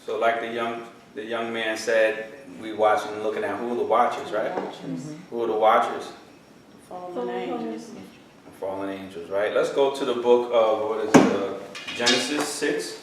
So like the young man said, we watching, looking at who are the watchers, right? Who are the watchers? Fallen angels. Fallen angels, right? Let's go to the book of, what is it, Genesis 6.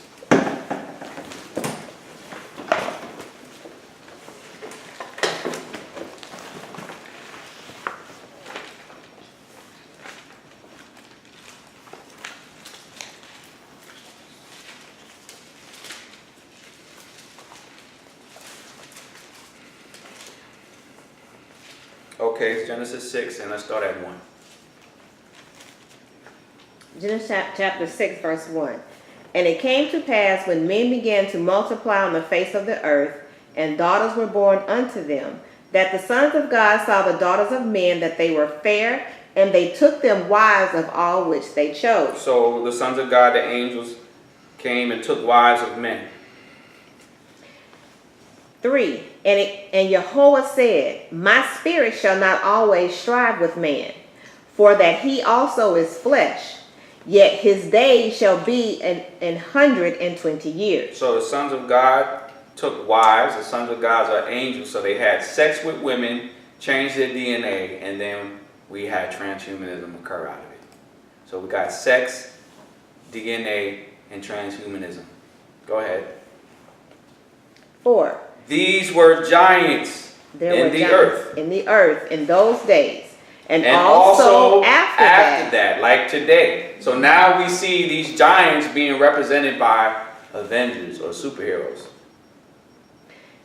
Okay, it's Genesis 6, and let's start at 1. Genesis chapter 6, verse 1. And it came to pass when men began to multiply on the face of the earth, and daughters were born unto them, that the sons of God saw the daughters of men, that they were fair, and they took them wives of all which they chose. So the sons of God, the angels, came and took wives of men. 3. And YAHUAH said, My spirit shall not always strive with man, for that he also is flesh, yet his days shall be an 120 years. So the sons of God took wives. The sons of God are angels, so they had sex with women, changed their DNA, and then we had transhumanism occur out of it. So we got sex, DNA, and transhumanism. Go ahead. 4. These were giants in the earth. In the earth in those days. And also after that, like today. So now we see these giants being represented by Avengers or superheroes.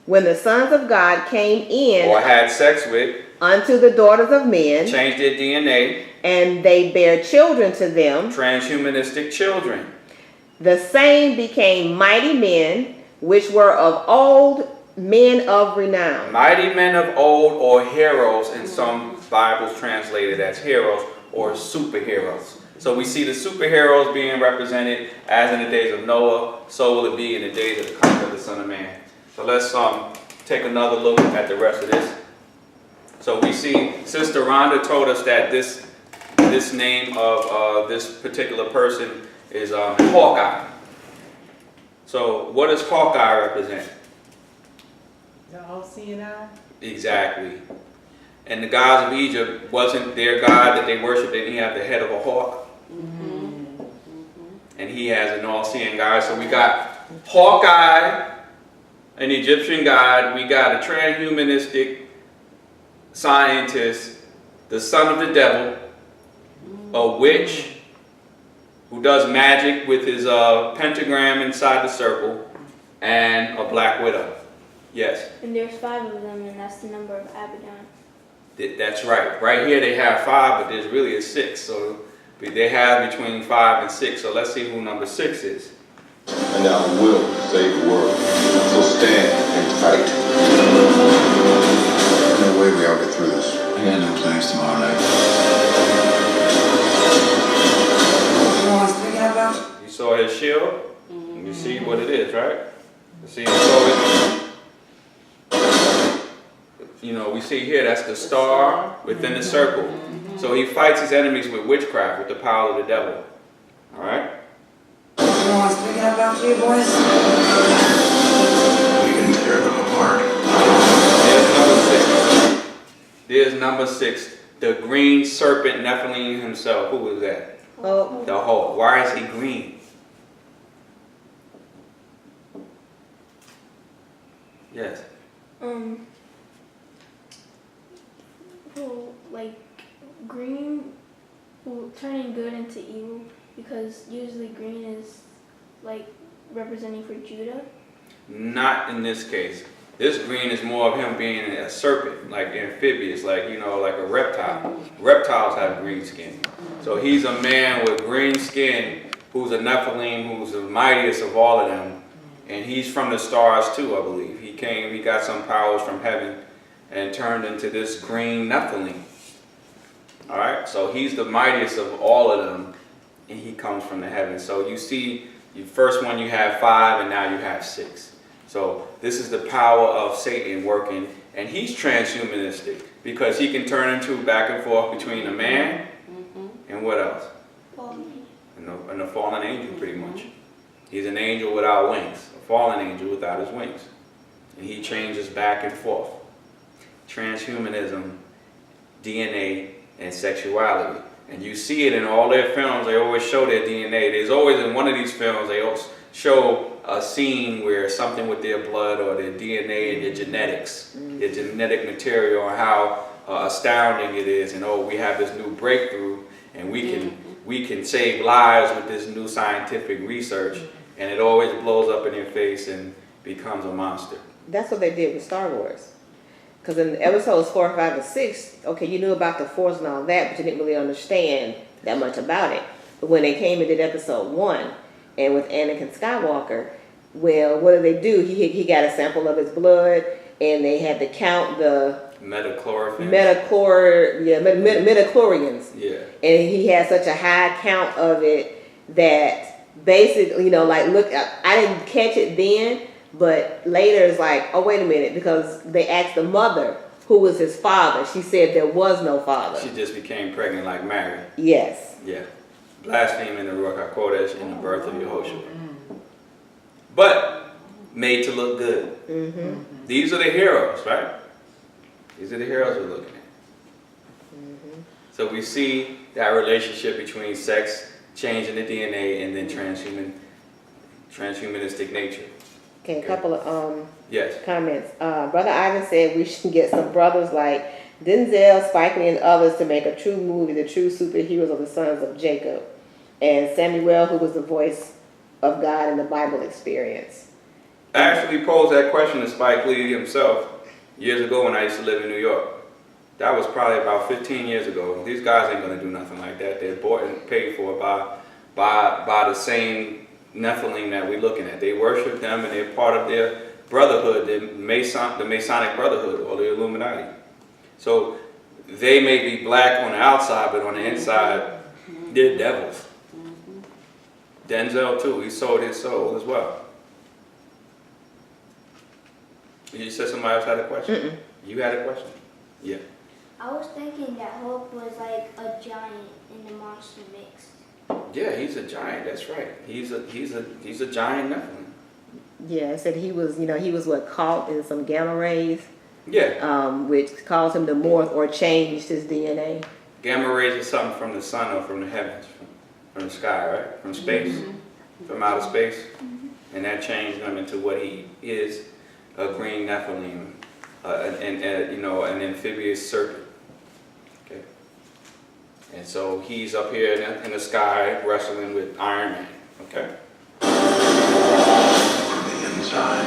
When the sons of God came in Or had sex with, unto the daughters of men, changed their DNA, and they bare children to them, transhumanistic children. the same became mighty men, which were of old, men of renown. Mighty men of old, or heroes, in some Bibles translated as heroes or superheroes. So we see the superheroes being represented as in the days of Noah, so will it be in the days of the coming of the Son of Man. So let's take another look at the rest of this. So we see Sister Rhonda told us that this name of this particular person is Hawkeye. So what does Hawkeye represent? The all-seeing eye. Exactly. And the gods of Egypt, wasn't their god that they worshiped, didn't he have the head of a hawk? Mm-hmm. And he has an all-seeing god. So we got Hawkeye, an Egyptian god. We got a transhumanistic scientist, the son of the devil, a witch who does magic with his pentagram inside the circle, and a black widow. Yes? And there's 5 of them, and that's the number of Abaddon. That's right. Right here they have 5, but there's really a 6. So they have between 5 and 6. So let's see who number 6 is. And I will save the world. So stand and fight. No way we all get through this. I got no plans tomorrow night. You saw his shield? You see what it is, right? You see, so you know, we see here, that's the star within the circle. So he fights his enemies with witchcraft, with the power of the devil. All right? We can tear them apart. There's number 6. The green serpent Nephilim himself. Who was that? Oh, The Hulk. Why is he green? Yes. Well, like green, turning good into evil, because usually green is like representing for Judah. Not in this case. This green is more of him being a serpent, like amphibious, like, you know, like a reptile. Reptiles have green skin. So he's a man with green skin who's a Nephilim, who's the mightiest of all of them. And he's from the stars too, I believe. He got some powers from heaven and turned into this green Nephilim. All right, so he's the mightiest of all of them, and he comes from the heavens. So you see, the first one you have 5, and now you have 6. So this is the power of Satan working, and he's transhumanistic because he can turn into back and forth between a man and what else? Fallen. And a fallen angel, pretty much. He's an angel without wings, a fallen angel without his wings. And he changes back and forth. Transhumanism, DNA, and sexuality. And you see it in all their films. They always show their DNA. There's always, in one of these films, they always show a scene where something with their blood or their DNA and their genetics, their genetic material, and how astounding it is. And oh, we have this new breakthrough, and we can save lives with this new scientific research. And it always blows up in your face and becomes a monster. That's what they did with Star Wars. Because in episodes 4, 5, and 6, okay, you knew about the Force and all that, but you didn't really understand that much about it. But when they came and did episode 1, and with Anakin Skywalker, well, what did they do? He got a sample of his blood, and they had to count the midichlorians. Yeah. And he had such a high count of it that basically, you know, like, look, I didn't catch it then, but later it's like, oh, wait a minute, because they asked the mother who was his father. She said there was no father. She just became pregnant like Mary. Yes. Yeah. Blaspheming the Ruach HaKodesh in the birth of Yahushua. But made to look good. These are the heroes, right? These are the heroes we're looking at. So we see that relationship between sex, changing the DNA, and then transhumanistic nature. Okay, a couple of Yes. comments. Brother Ivan said we should get some brothers like Denzel, Spike Lee, and others to make a true movie, the true superheroes of the sons of Jacob. And Samuel, who was the voice of God in the Bible experience. I actually posed that question to Spike Lee himself years ago when I used to live in New York. That was probably about 15 years ago. These guys ain't gonna do nothing like that. They're bought and paid for by the same Nephilim that we're looking at. They worship them and they're part of their brotherhood, the Masonic Brotherhood or the Illuminati. So they may be black on the outside, but on the inside, they're devils. Denzel too, he sold his soul as well. You said somebody else had a question? You had a question? Yeah. I was thinking that Hulk was like a giant in the monster mix. Yeah, he's a giant. That's right. He's a giant Nephilim. Yeah, it said he was, he was caught in some gamma rays. Yeah. Which caused him to morph or changed his DNA. Gamma rays is something from the sun or from the heavens, from the sky, right? From space, from outer space, and that changed him into what he is, a green Nephilim, an amphibious serpent. Okay. And so he's up here in the sky wrestling with Iron Man. Okay. From the inside.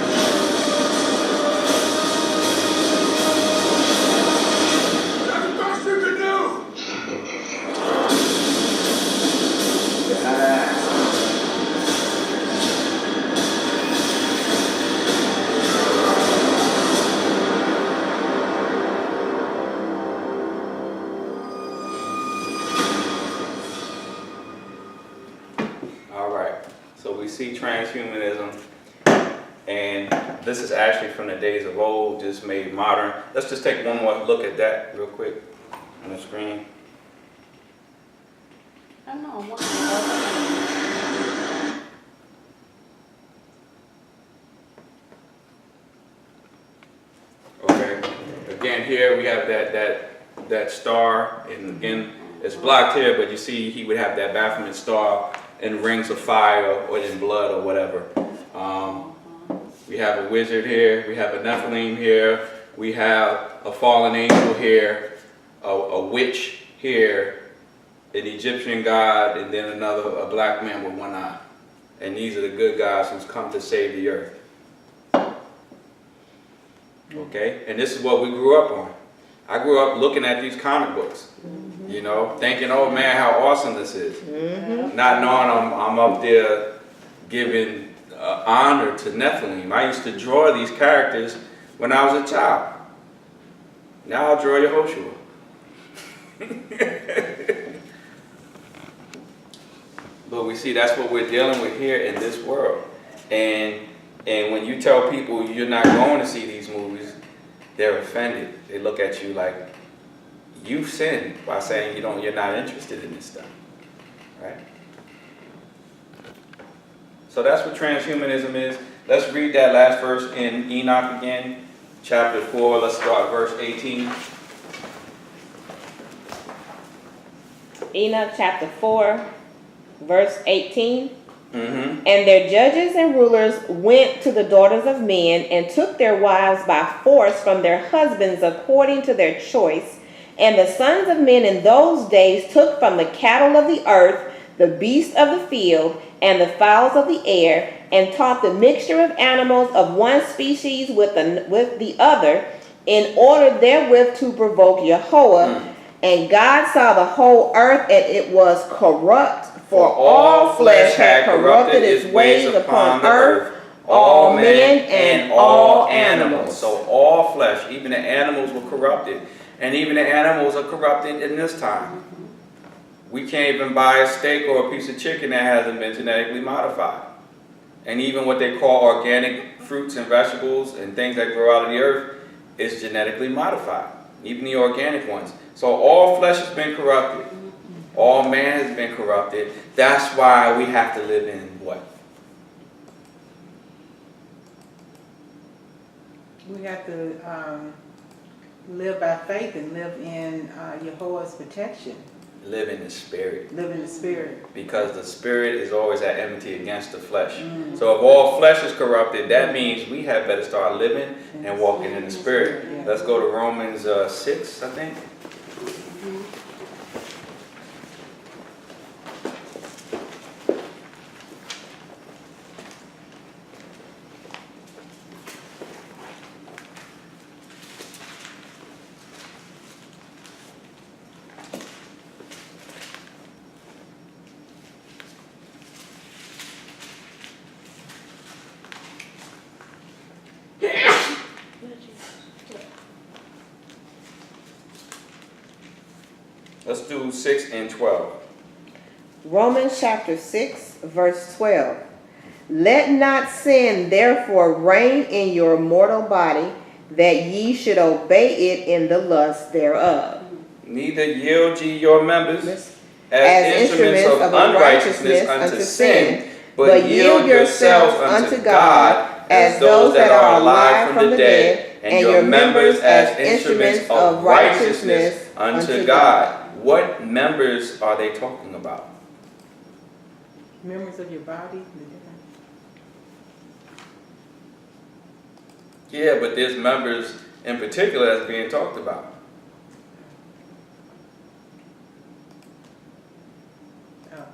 See transhumanism, and this is actually from the days of old, just made modern. Let's just take one more look at that real quick on the screen. I know. Okay, again here we have that star, and again it's blocked here, but you see he would have that Baphomet star in rings of fire or in blood or whatever. We have a wizard here, we have a Nephilim here, we have a fallen angel here, a witch here, an Egyptian god, and then a black man with one eye. And these are the good guys who's come to save the earth. Okay, and this is what we grew up on. I grew up looking at these comic books, thinking, oh man, how awesome this is. Not knowing I'm up there giving honor to Nephilim. I used to draw these characters when I was a child. Now I'll draw Yahushua. But we see that's what we're dealing with here in this world. And when you tell people you're not going to see these movies, they're offended. They look at you like you sinned by saying you're not interested in this stuff, right? So that's what transhumanism is. Let's read that last verse in Enoch again, chapter 4. Let's start verse 18. Enoch chapter 4, verse 18. Mm-hmm. And their judges and rulers went to the daughters of men and took their wives by force from their husbands according to their choice. And the sons of men in those days took from the cattle of the earth, the beasts of the field, and the fowls of the air, and taught the mixture of animals of one species with the other, in order therewith to provoke Yahuwah. And God saw the whole earth, and it was corrupt, for all flesh had corrupted its ways upon earth, all men and all animals. So all flesh, even the animals were corrupted. And even the animals are corrupted in this time. We can't even buy a steak or a piece of chicken that hasn't been genetically modified. And even what they call organic fruits and vegetables and things that grow out of the earth is genetically modified. Even the organic ones. So all flesh has been corrupted. All man has been corrupted. That's why we have to live in what? We have to live by faith and live in YAHUAH'S protection. Live in the spirit. Live in the spirit. Because the spirit is always at enmity against the flesh. So if all flesh is corrupted, that means we have better start living and walking in the spirit. Yeah. Let's go to Romans 6, I think. Let's do 6 and 12. Romans chapter 6, verse 12. Let not sin therefore reign in your mortal body, that ye should obey it in the lust thereof. Neither yield ye your members As instruments of unrighteousness unto sin, but yield yourselves unto God as those that are alive from the dead, and your members as instruments of righteousness unto God. What members are they talking about? Members of your body. Yeah, but there's members in particular that's being talked about. Oh.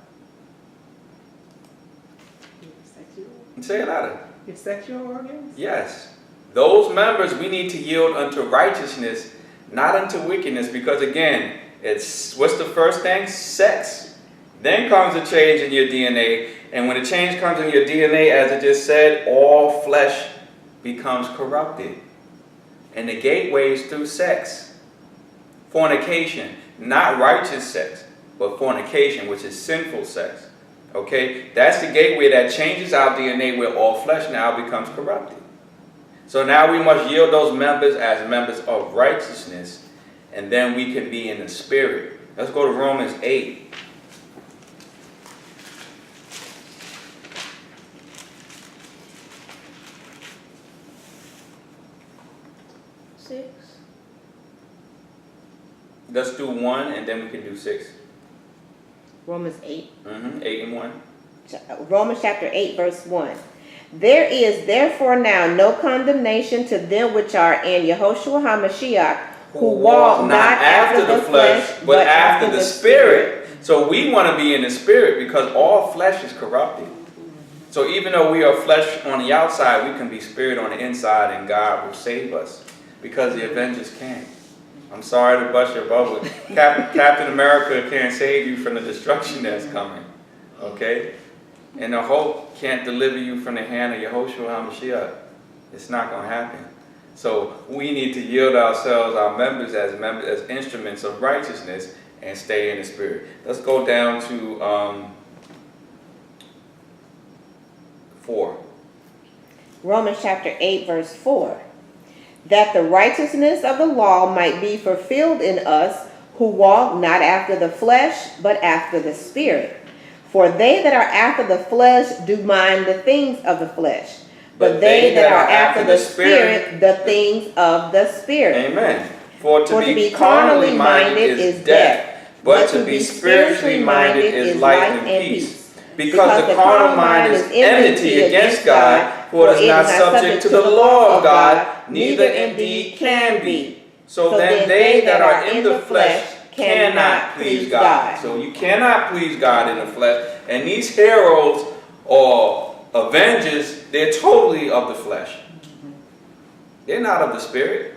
Your sexual. Say it louder. Your sexual organs. Yes. Those members we need to yield unto righteousness, not unto wickedness, because again, it's, what's the first thing? Sex. Then comes a change in your DNA, and when a change comes in your DNA, as I just said, all flesh becomes corrupted. And the gateway is through sex. Fornication, not righteous sex, but fornication, which is sinful sex. Okay? That's the gateway that changes our DNA, where all flesh now becomes corrupted. So now we must yield those members as members of righteousness, and then we can be in the spirit. Let's go to Romans 8. Let's do 1 and then we can do 6. Romans 8. 8 and 1. Romans chapter 8, verse 1. There is therefore now no condemnation to them which are in Yahushua HaMashiach, who walk not after the flesh, but after the Spirit. So we want to be in the Spirit because all flesh is corrupted. So even though we are flesh on the outside, we can be spirit on the inside, and God will save us because the Avengers came. I'm sorry to bust your bubble. Captain America can't save you from the destruction that's coming. Okay? And the hope can't deliver you from the hand of Yahushua HaMashiach. It's not going to happen. So we need to yield ourselves, our members as instruments of righteousness, and stay in the Spirit. Let's go down to 4. Romans chapter 8, verse 4. That the righteousness of the law might be fulfilled in us, who walk not after the flesh, but after the Spirit. For they that are after the flesh do mind the things of the flesh, but they that are after the Spirit, the things of the Spirit. Amen. For to For be carnally minded is death, but to be spiritually minded is life and peace. Because the carnal mind is enmity against God, for it is not subject to the law of God, neither indeed can be. So then they that are in the flesh cannot please God. So you cannot please God in the flesh. And these heroes or avengers, they're totally of the flesh. They're not of the Spirit.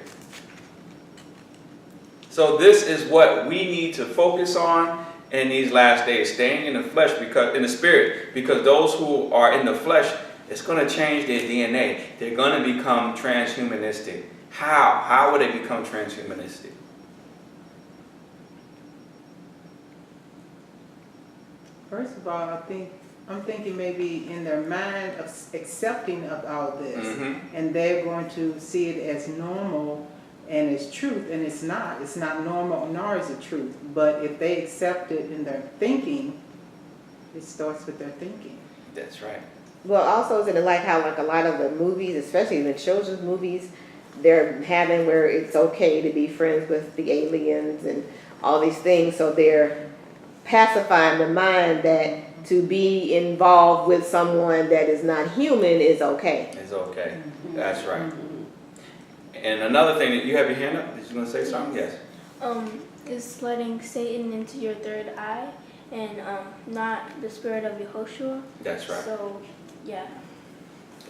So this is what we need to focus on in these last days, staying in the flesh, because in the Spirit, because those who are in the flesh, it's going to change their DNA. They're going to become transhumanistic. How? How will they become transhumanistic? First of all, I'm thinking maybe in their mind of accepting of all this, and they're going to see it as normal and it's truth, and it's not. It's not normal, nor is it truth. But if they accept it in their thinking, it starts with their thinking. That's right. Well, also, is it like how like a lot of the movies, especially the children's movies, they're having where it's okay to be friends with the aliens and all these things, so they're pacifying the mind that to be involved with someone that is not human is okay. It's okay. That's right. And another thing, that you have your hand up. Did you want to say something? Yes. Is letting Satan into your third eye, and not the spirit of Yahushua. That's right. So, yeah.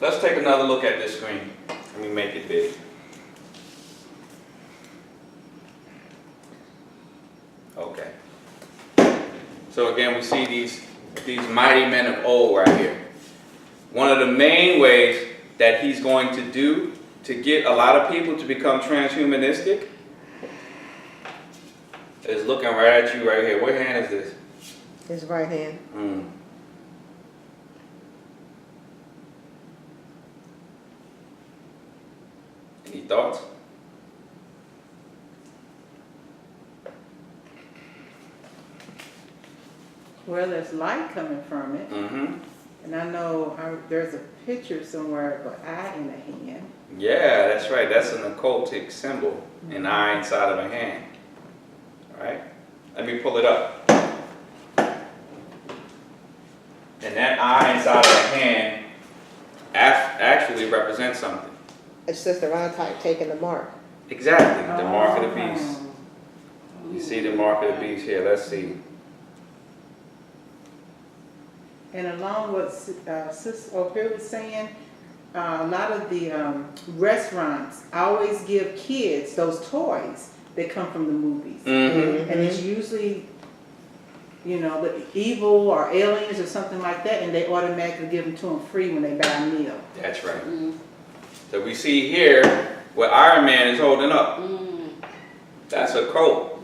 Let's take another look at this screen. Let me make it big. Okay. So again, we see these mighty men of old right here. One of the main ways that he's going to do to get a lot of people to become transhumanistic is looking right at you right here. What hand is this? His right hand. Any thoughts? Well, there's light coming from it, and I know there's a picture somewhere of an eye in a hand. Yeah, that's right. That's an occultic symbol, an eye inside of a hand. All right? Let me pull it up. And that eye inside of a hand actually represents something. It's just a round type taking the mark. Exactly, the mark of the beast. You see the mark of the beast here. Let's see. And along with Sister O'Hare was saying, a lot of the restaurants always give kids those toys that come from the movies. And it's usually, you know, the evil or aliens or something like that, and they automatically give them to them free when they buy a meal. That's right. So we see here what Iron Man is holding up. That's a coat.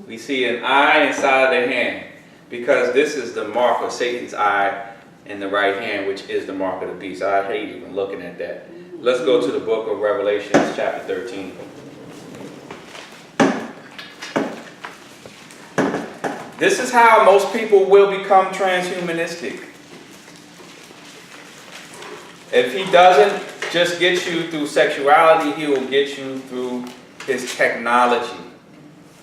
We see an eye inside of the hand, because this is the mark of Satan's eye in the right hand, which is the mark of the beast. I hate even looking at that. Let's go to the book of Revelation, chapter 13. This is how most people will become transhumanistic. If he doesn't just get you through sexuality, he will get you through his technology.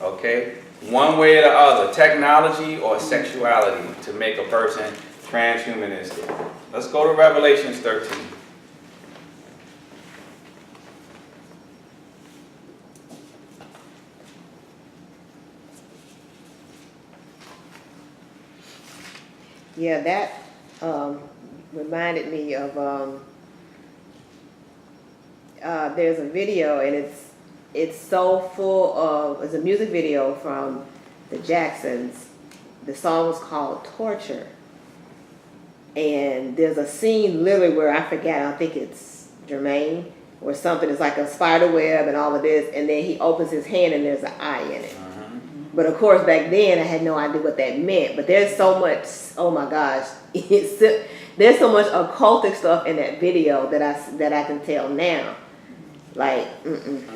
Okay? One way or the other, technology or sexuality, to make a person transhumanistic. Let's go to Revelation 13. Yeah, that reminded me of there's a video, and it's so full of, it's a music video from the Jacksons. The song was called Torture. And there's a scene literally where I think it's Jermaine or something. It's like a spider web and all of this, and then he opens his hand and there's an eye in it. But of course, back then I had no idea what that meant. But there's so much, oh my gosh, there's so much occultic stuff in that video that I can tell now. Like,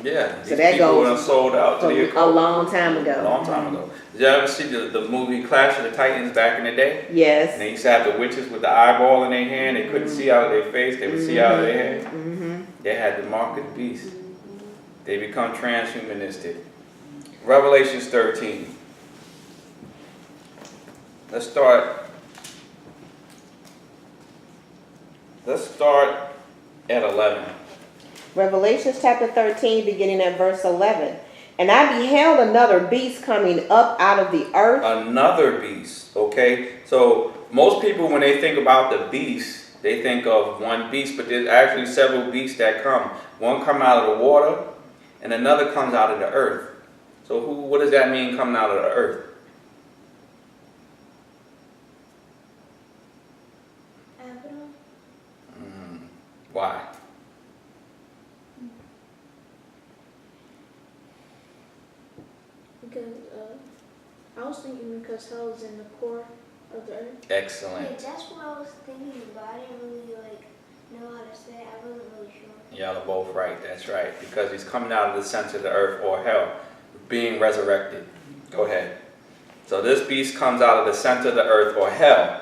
Yeah, So these that people goes done sold out to the a occult long time a ago. long time ago. Did you ever see the movie Clash of the Titans back in the day? And Yes. they used to have the witches with the eyeball in their hand. They couldn't see out of their face. They would see out of their head. Mm-hmm. They had the mark of the beast. They become transhumanistic. Revelations 13. Let's start at 11. Revelations chapter 13, beginning at verse 11. And I beheld another beast coming up out of the earth. Another beast, okay? So most people, when they think about the beast, they think of one beast, but there's actually several beasts that come. One come out of the water, and another comes out of the earth. So what does that mean, coming out of the earth? Abaddon? Why? Because I was thinking because hell is in the core of the earth. Excellent. Yeah, that's what I was thinking about. I didn't really know how to say it. I wasn't really sure. Y'all are both right. That's right. Because he's coming out of the center of the earth, or hell, being resurrected. Go ahead. So this beast comes out of the center of the earth, or hell.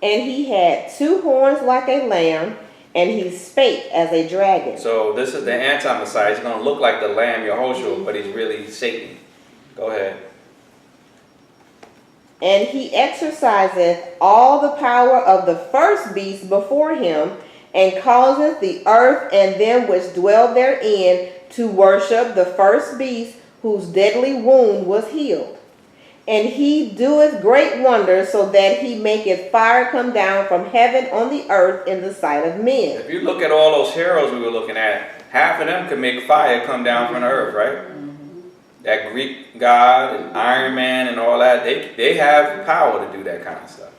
And he had 2 horns like a lamb, and he spake as a dragon. So this is the anti-Messiah. He's going to look like the Lamb Yahushua, but he's really Satan. Go ahead. And he exerciseth all the power of the first beast before him, and causeth the earth and them which dwell therein to worship the first beast, whose deadly wound was healed. And he doeth great wonders, so that he maketh fire come down from heaven on the earth in the sight of men. If you look at all those heroes we were looking at, half of them could make fire come down from the earth, right? That Greek god and Iron Man and all that, they have power to do that kind of stuff.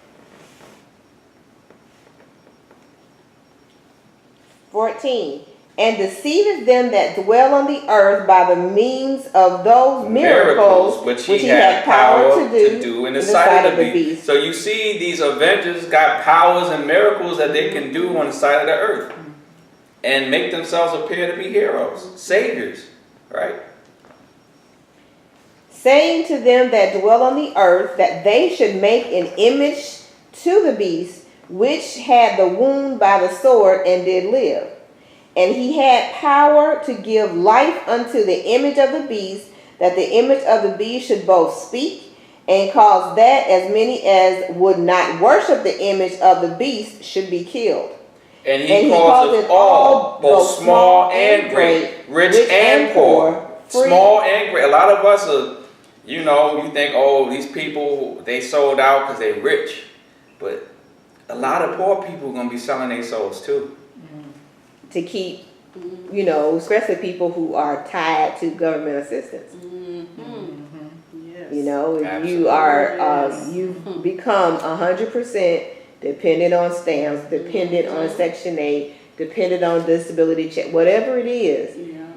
14. And deceiveth them that dwell on the earth by the means of those miracles which he had power to do in the sight of the beast. So you see, these Avengers got powers and miracles that they can do on the side of the earth and make themselves appear to be heroes, saviors, right? Saying to them that dwell on the earth that they should make an image to the beast, which had the wound by the sword and did live. And he had power to give life unto the image of the beast, that the image of the beast should both speak, and cause that as many as would not worship the image of the beast should be killed. And he causeth all, both small and great, rich and poor, small and great. A lot of us are, you think, oh, these people, they sold out because they're rich. But a lot of poor people are going to be selling their souls too. To keep, especially people who are tied to government assistance. Yes. If you are, you've become 100% dependent on stamps, dependent on Section 8, dependent on disability check, whatever it is. Yeah.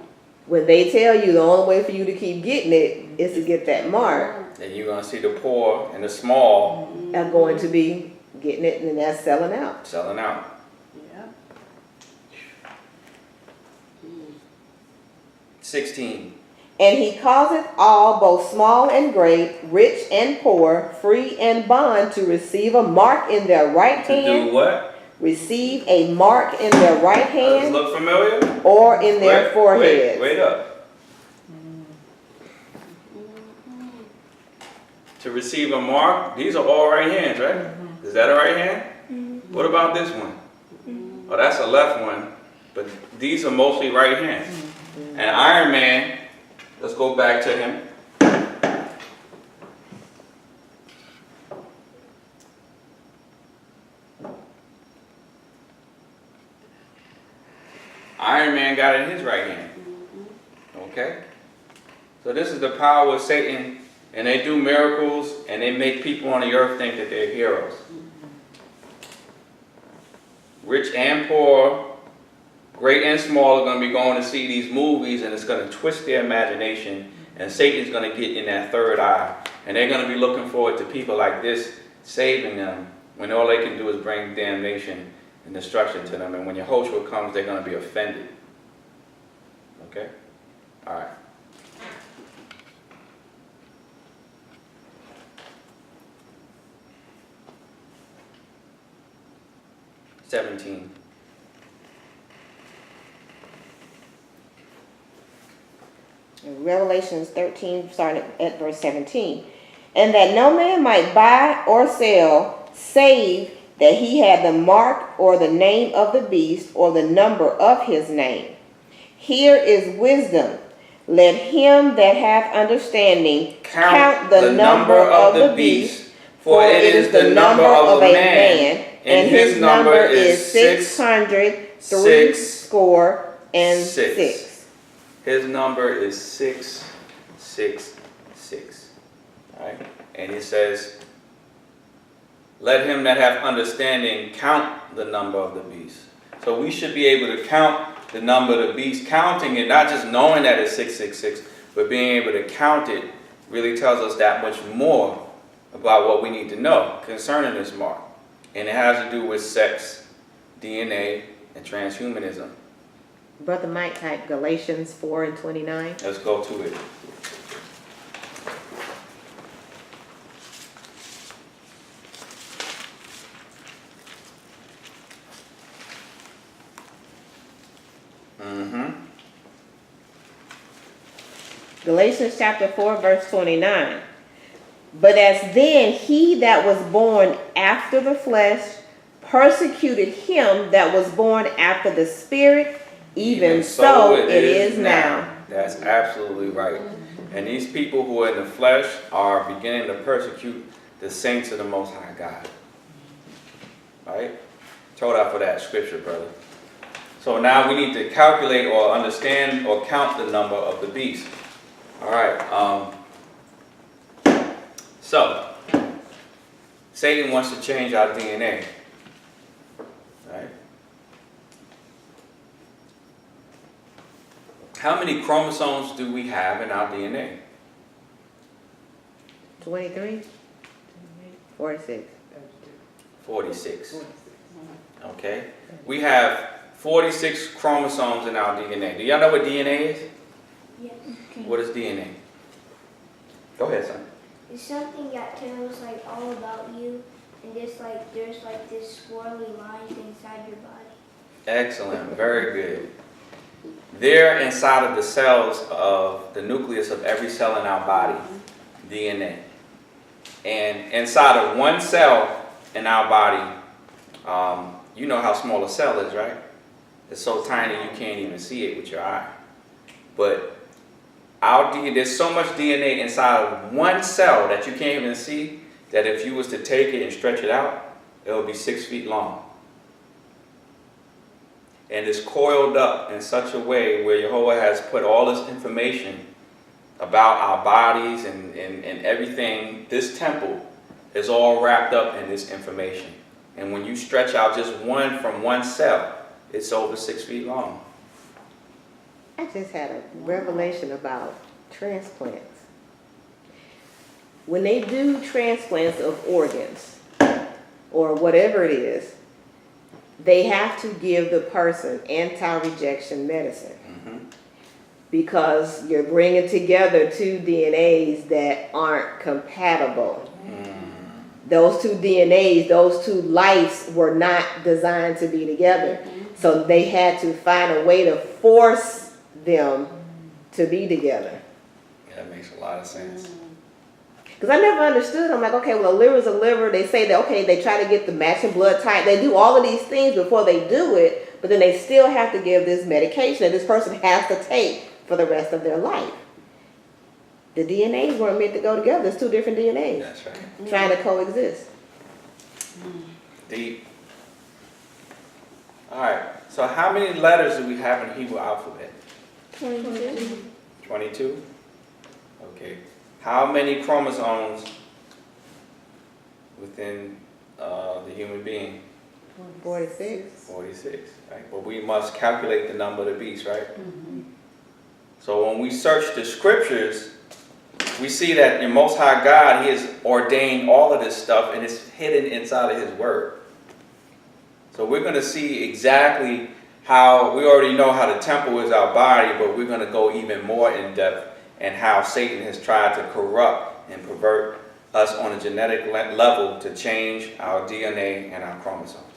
When they tell you the only way for you to keep getting it is to get that mark, And you're going to see the poor and the small are going to be getting it, and that's selling out. selling out. Yeah. 16. And he causeth all, both small and great, rich and poor, free and bond, to receive a mark in their right To hand. do what? Receive a mark in their right Does this hand look familiar? or in their foreheads. Wait up. To receive a mark, these are all right hands, right? Is that a right hand? What about this one? Oh, that's a left one, but these are mostly right hands. And Iron Man, let's go back to him. Iron Man got it in his right hand. Okay? So this is the power of Satan, and they do miracles, and they make people on the earth think that they're heroes. Rich and poor, great and small, are going to be going to see these movies, and it's going to twist their imagination, and Satan's going to get in that third eye, and they're going to be looking forward to people like this saving them, when all they can do is bring damnation and destruction to them. And when Yahushua comes, they're going to be offended. Okay? All right. (17). Revelations 13, starting at verse 17. And that no man might buy or sell, save that he had the mark or the name of the beast or the number of his name. Here is wisdom. Let him that hath understanding count the number of the beast, for it is the number of a man, and his number is 600 score and six. His number is 666. Right? And it says, let him that hath understanding count the number of the beast. So we should be able to count the number of the beast. Counting it, not just knowing that it's 666, but being able to count it really tells us that much more about what we need to know concerning this mark. And it has to do with sex, DNA, and transhumanism. Brother Mike type Galatians 4 and 29. Let's go to it. Galatians chapter 4, verse 29. But as then he that was born after the flesh persecuted him that was born after the spirit, even so it is now. That's absolutely right. And these people who are in the flesh are beginning to persecute the saints of the Most High God. Right? Told out for that scripture, brother. So now we need to calculate or understand or count the number of the beast. All right. So Satan wants to change our DNA. Right? How many chromosomes do we have in our DNA? 23? 46. 46. Okay. We have 46 chromosomes in our DNA. Do y'all know what DNA is? Yes. What is DNA? Go ahead, son. It's something that tells like all about you, and just like there's like this swirly lines inside your body. Excellent. Very good. They're inside of the cells of the nucleus of every cell in our body, DNA. And inside of one cell in our body, you know how small a cell is, right? It's so tiny you can't even see it with your eye. But there's so much DNA inside of one cell that you can't even see, that if you was to take it and stretch it out, it would be 6 feet long. And it's coiled up in such a way where Yahuwah has put all this information about our bodies and everything. This temple is all wrapped up in this information. And when you stretch out just one from one cell, it's over 6 feet long. I just had a revelation about transplants. When they do transplants of organs or whatever it is, they have to give the person anti-rejection medicine because you're bringing together two DNAs that aren't compatible. Those two DNAs, those two lives were not designed to be together. So they had to find a way to force them to be together. That makes a lot of sense. Because I never understood. I'm like, okay, well, a liver's a liver. They say that, okay, they try to get the matching blood type. They do all of these things before they do it, but then they still have to give this medication that this person has to take for the rest of their life. The DNAs weren't meant to go together. It's two different DNAs. That's right. Trying to coexist. Deep. All right. So how many letters do we have in the Hebrew alphabet? 22. 22? Okay. How many chromosomes within the human being? 46. 46, right? But we must calculate the number of the beast, right? So when we search the scriptures, we see that the Most High God, He has ordained all of this stuff and it's hidden inside of His Word. So we're going to see exactly how, we already know how the temple is our body, but we're going to go even more in depth and how Satan has tried to corrupt and pervert us on a genetic level to change our DNA and our chromosomes.